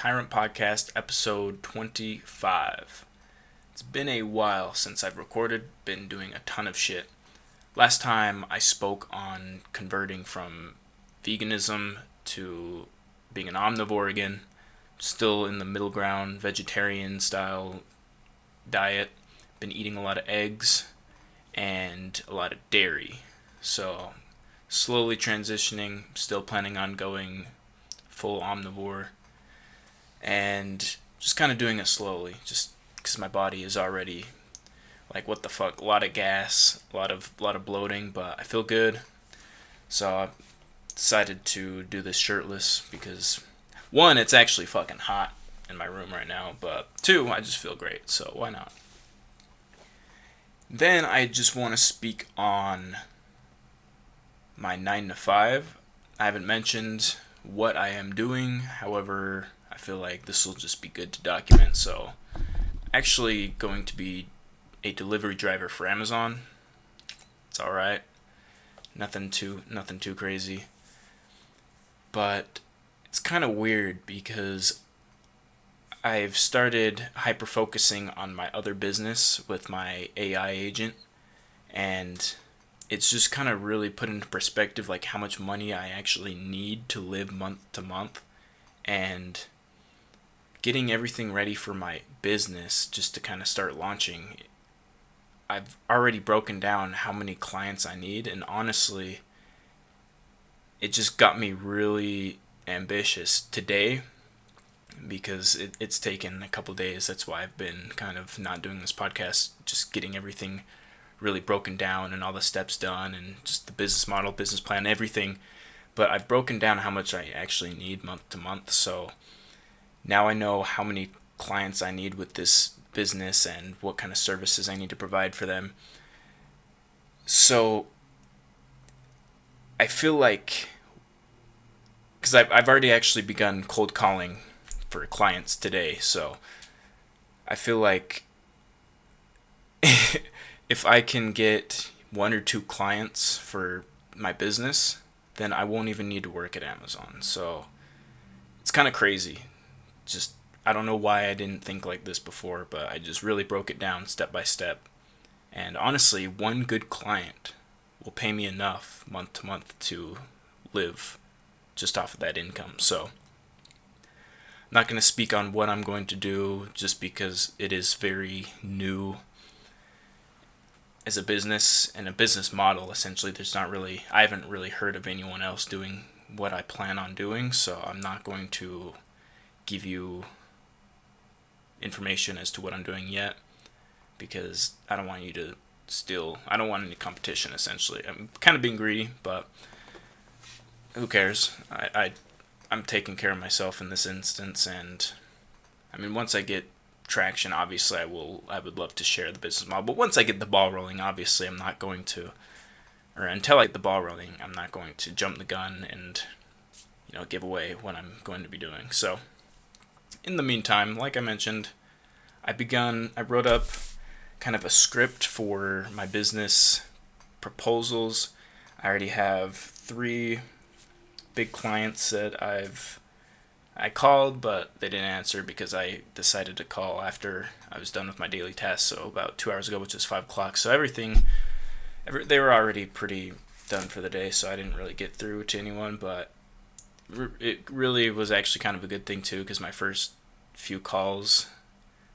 Tyrant Podcast, episode 25. It's been a while since I've recorded, been doing a ton of shit. Last time I spoke on converting from veganism to being an omnivore again. Still in the middle ground, vegetarian style diet. Been eating a lot of eggs and a lot of dairy. So, slowly transitioning, still planning on going full omnivore, and just kind of doing it slowly, just because my body is already like, what the fuck, a lot of gas, a lot of bloating, but I feel good. So I decided to do this shirtless because, one, it's actually fucking hot in my room right now, but two, I just feel great, so why not? Then I just want to speak on my 9 to 5. I haven't mentioned what I am doing, however, I feel like this will just be good to document. So, actually going to be a delivery driver for Amazon. It's alright. Nothing too crazy. But it's kind of weird because I've started hyper-focusing on my other business with my AI agent, and it's just kind of really put into perspective like how much money I actually need to live month to month, and getting everything ready for my business just to kind of start launching. I've already broken down how many clients I need, and honestly, it just got me really ambitious today because it's taken a couple days. That's why I've been kind of not doing this podcast, just getting everything really broken down and all the steps done and just the business model, business plan, everything. But I've broken down how much I actually need month to month. So now I know how many clients I need with this business and what kind of services I need to provide for them. So I feel like, because I've already actually begun cold calling for clients today. So I feel like if I can get 1 or 2 clients for my business, then I won't even need to work at Amazon. So it's kind of crazy. Just, I don't know why I didn't think like this before, but I just really broke it down step by step. And honestly, 1 good client will pay me enough month to month to live just off of that income. So I'm not going to speak on what I'm going to do just because it is very new as a business and a business model. Essentially, I haven't really heard of anyone else doing what I plan on doing, so I'm not going to give you information as to what I'm doing yet, because I don't want you to I don't want any competition, essentially. I'm kind of being greedy, but who cares? I'm taking care of myself in this instance, and I mean, once I get traction, obviously I would love to share the business model, but once I get the ball rolling, obviously I'm not going to, or until I get the ball rolling, I'm not going to jump the gun and give away what I'm going to be doing. So in the meantime, like I mentioned, I wrote up kind of a script for my business proposals. I already have 3 big clients that I called, but they didn't answer because I decided to call after I was done with my daily tasks, so about 2 hours ago, which is 5 o'clock. So they were already pretty done for the day, so I didn't really get through to anyone, but it really was actually kind of a good thing too, because my first few calls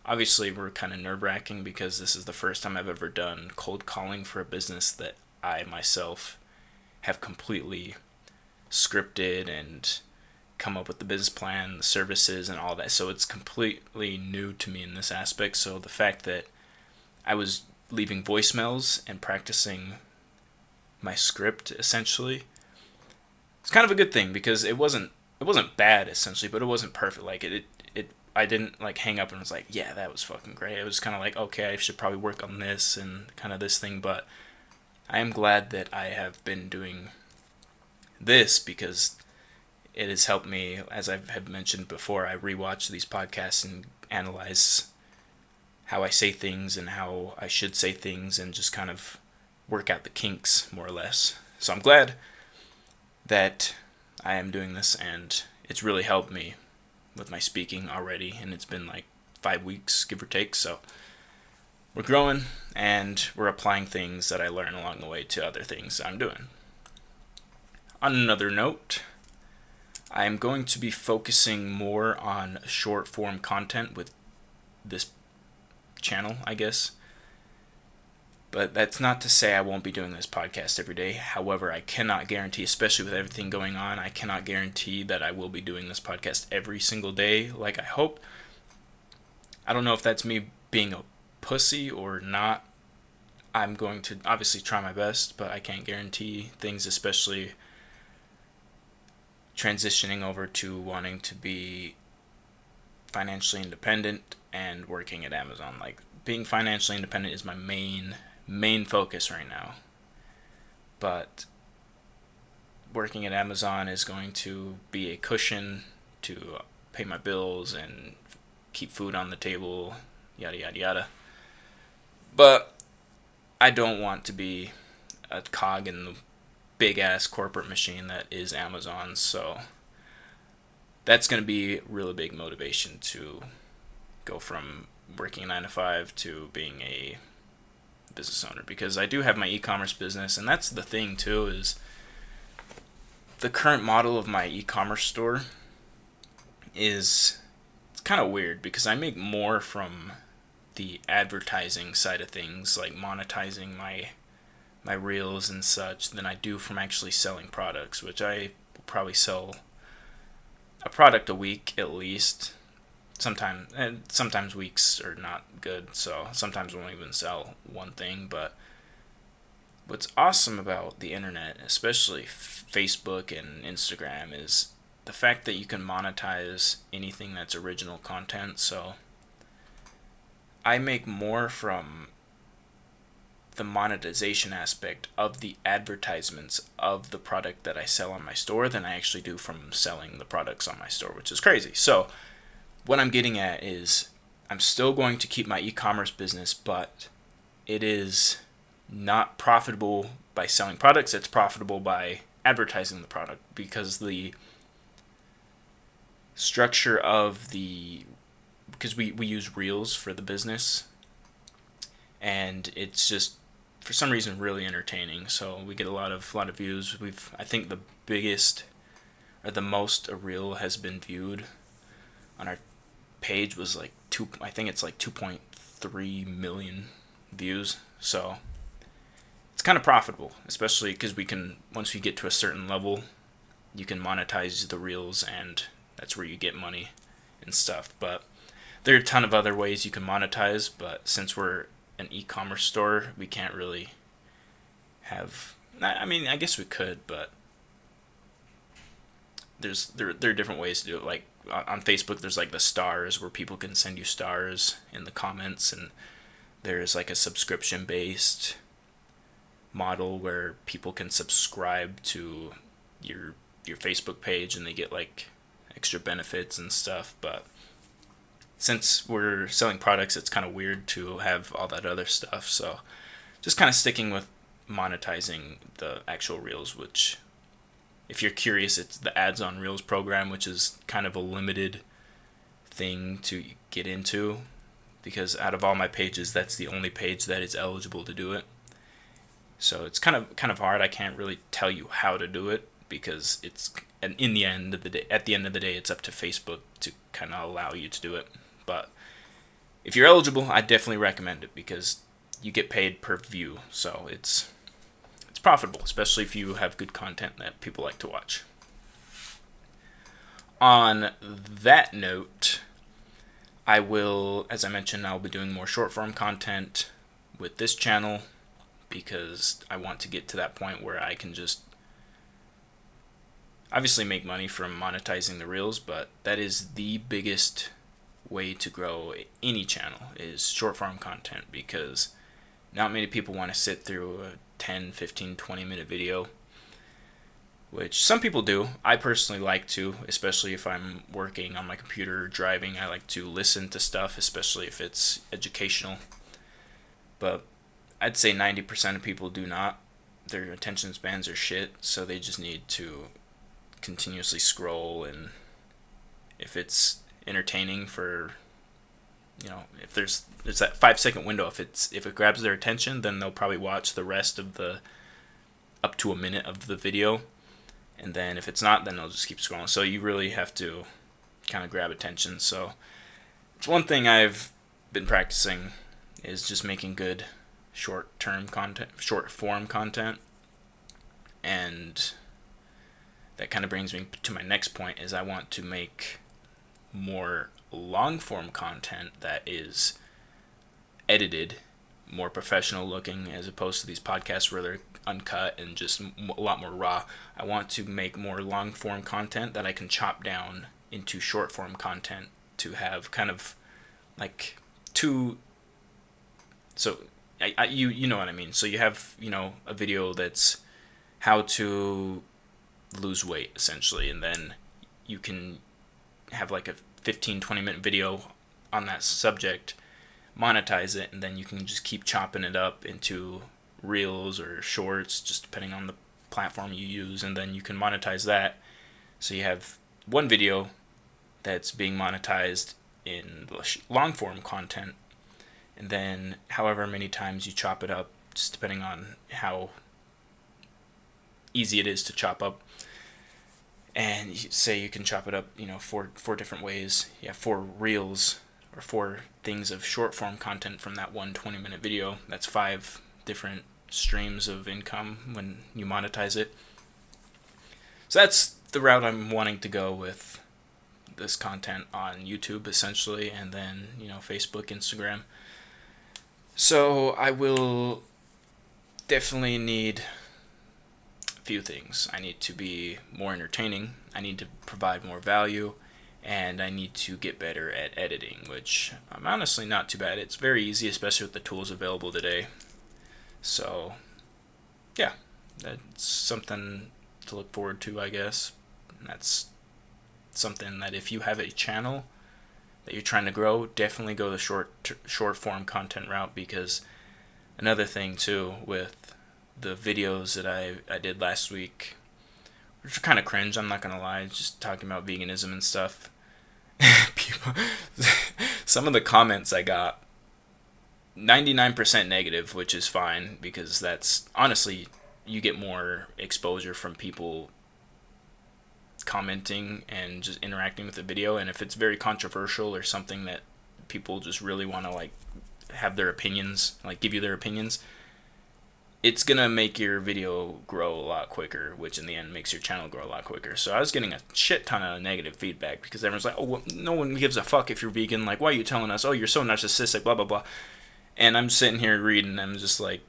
obviously were kind of nerve-wracking because this is the first time I've ever done cold calling for a business that I myself have completely scripted and come up with the business plan, the services, and all that. So it's completely new to me in this aspect. So the fact that I was leaving voicemails and practicing my script, essentially, it's kind of a good thing, because it wasn't bad, essentially, but it wasn't perfect. Like I didn't like hang up and was like, yeah, that was fucking great. It was kind of like, okay, I should probably work on this and kind of this thing. But I am glad that I have been doing this, because it has helped me. As I have mentioned before, I rewatch these podcasts and analyze how I say things and how I should say things, and just kind of work out the kinks, more or less. So I'm glad that I am doing this, and it's really helped me with my speaking already, and it's been like 5 weeks, give or take. So we're growing, and we're applying things that I learn along the way to other things I'm doing. On another note, I am going to be focusing more on short form content with this channel, I guess. But that's not to say I won't be doing this podcast every day. However, I cannot guarantee, especially with everything going on, I cannot guarantee that I will be doing this podcast every single day like I hope. I don't know if that's me being a pussy or not. I'm going to obviously try my best, but I can't guarantee things, especially transitioning over to wanting to be financially independent and working at Amazon. Like, being financially independent is my main focus right now. But working at Amazon is going to be a cushion to pay my bills and keep food on the table, yada yada yada. But I don't want to be a cog in the big ass corporate machine that is Amazon, so that's going to be really big motivation to go from working a 9 to 5 to being a business owner, because I do have my e-commerce business, and that's the thing too, is the current model of my e-commerce store is, it's kind of weird because I make more from the advertising side of things, like monetizing my reels and such, than I do from actually selling products, which I will probably sell a product a week at least. Sometimes weeks are not good, so sometimes I won't even sell one thing. But what's awesome about the internet, especially Facebook and Instagram, is the fact that you can monetize anything that's original content. So I make more from the monetization aspect of the advertisements of the product that I sell on my store than I actually do from selling the products on my store, which is crazy. So what I'm getting at is I'm still going to keep my e-commerce business, but it is not profitable by selling products. It's profitable by advertising the product, because the structure of because we use Reels for the business, and it's just for some reason really entertaining. So we get a lot of views. I think the biggest or the most a reel has been viewed on our page was like 2.3 million views. So it's kind of profitable, especially because once we get to a certain level, you can monetize the reels, and that's where you get money and stuff. But there are a ton of other ways you can monetize, but since we're an e-commerce store, we can't really have, I mean, I guess we could, but there are different ways to do it. Like on Facebook, there's like the stars, where people can send you stars in the comments, and there's like a subscription based model where people can subscribe to your Facebook page and they get like extra benefits and stuff. But since we're selling products, it's kind of weird to have all that other stuff. So just kind of sticking with monetizing the actual reels, which, if you're curious, it's the Ads on Reels program, which is kind of a limited thing to get into, because out of all my pages, that's the only page that is eligible to do it. So it's kind of hard. I can't really tell you how to do it, because at the end of the day, it's up to Facebook to kind of allow you to do it. But if you're eligible, I definitely recommend it, because you get paid per view, so it's profitable, especially if you have good content that people like to watch. On that note, I will, as I mentioned, I'll be doing more short form content with this channel, because I want to get to that point where I can just obviously make money from monetizing the reels, but that is the biggest way to grow any channel, is short form content, because not many people want to sit through a 10, 15, 20 minute video, which some people do. I personally like to, especially if I'm working on my computer or driving. I like to listen to stuff, especially if it's educational. But I'd say 90% of people do not. Their attention spans are shit, so they just need to continuously scroll, and if it's entertaining for, if there's that 5 second window. If it grabs their attention, then they'll probably watch the rest of the up to a minute of the video. And then if it's not, then they'll just keep scrolling. So you really have to kind of grab attention. So it's one thing I've been practicing is just making good short-form content. And that kind of brings me to my next point, is I want to make more long-form content that is edited, more professional looking, as opposed to these podcasts where they're uncut and just a lot more raw. I want to make more long-form content that I can chop down into short-form content to have kind of like two. So you know what I mean. So you have a video that's how to lose weight essentially, and then you can have like a 15-20 minute video on that subject, monetize it, and then you can just keep chopping it up into reels or shorts, just depending on the platform you use, and then you can monetize that. So you have one video that's being monetized in long form content, and then however many times you chop it up, just depending on how easy it is to chop up. And say you can chop it up, four different ways. You have 4 reels or 4 things of short form content from that one 20-minute video. That's 5 different streams of income when you monetize it. So that's the route I'm wanting to go with this content on YouTube essentially, and then Facebook, Instagram. So I will definitely need few things. I need to be more entertaining, I need to provide more value, and I need to get better at editing, which I'm honestly not too bad. It's very easy, especially with the tools available today. So yeah, that's something to look forward to, I guess. That's something that if you have a channel that you're trying to grow, definitely go the short form content route, because another thing too with the videos that I did last week, which are kind of cringe, I'm not gonna lie, just talking about veganism and stuff. People, some of the comments I got, 99% negative, which is fine, because that's honestly, you get more exposure from people commenting and just interacting with the video. And if it's very controversial or something that people just really want to like have their opinions, like give you their opinions, it's gonna make your video grow a lot quicker, which in the end makes your channel grow a lot quicker. So I was getting a shit ton of negative feedback because everyone's like, oh, well, no one gives a fuck if you're vegan. Like, why are you telling us? Oh, you're so narcissistic, blah, blah, blah. And I'm sitting here reading, and I'm just like,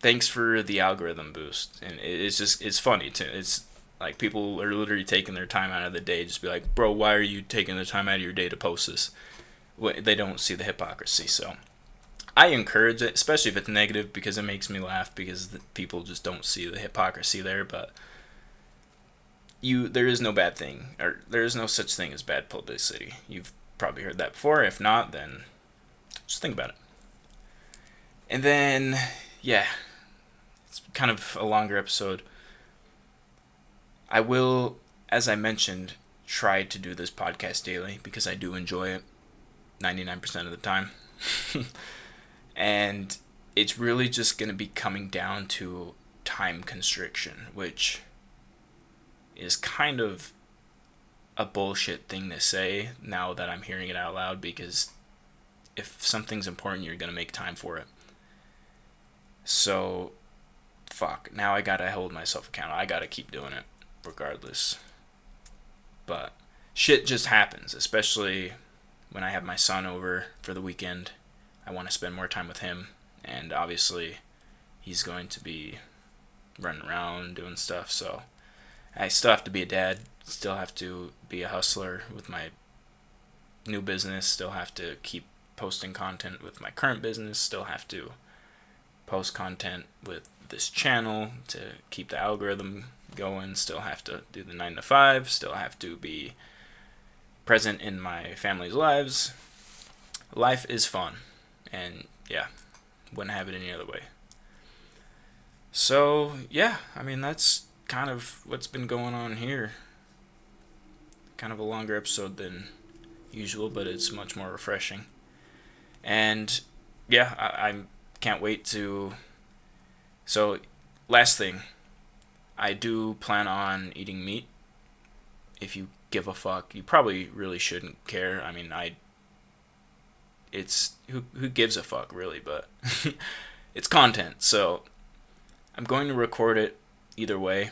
thanks for the algorithm boost. And it's funny too. It's like people are literally taking their time out of the day, just be like, bro, why are you taking the time out of your day to post this? They don't see the hypocrisy. So I encourage it, especially if it's negative, because it makes me laugh, because people just don't see the hypocrisy there. But there is no bad thing, or there is no such thing as bad publicity. You've probably heard that before. If not, then just think about it. And then, yeah, it's kind of a longer episode. I will, as I mentioned, try to do this podcast daily, because I do enjoy it 99% of the time. And it's really just going to be coming down to time constriction, which is kind of a bullshit thing to say now that I'm hearing it out loud, because if something's important, you're going to make time for it. So, fuck, now I got to hold myself accountable. I got to keep doing it regardless. But shit just happens, especially when I have my son over for the weekend. I want to spend more time with him, and obviously he's going to be running around doing stuff, so I still have to be a dad, still have to be a hustler with my new business, still have to keep posting content with my current business, still have to post content with this channel to keep the algorithm going, still have to do the 9 to 5, still have to be present in my family's lives. Life is fun. And yeah, wouldn't have it any other way. So yeah, I mean, that's kind of what's been going on here. Kind of a longer episode than usual, but it's much more refreshing. And yeah, I can't wait to. So, last thing, I do plan on eating meat. If you give a fuck, you probably really shouldn't care. I mean, it's who gives a fuck really, but it's content. So I'm going to record it either way.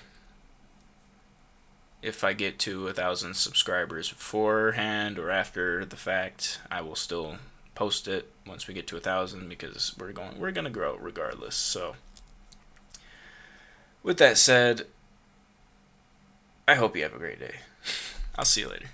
If I get to 1,000 subscribers beforehand or after the fact, I will still post it once we get to 1,000 because we're gonna grow regardless. So with that said, I hope you have a great day. I'll see you later.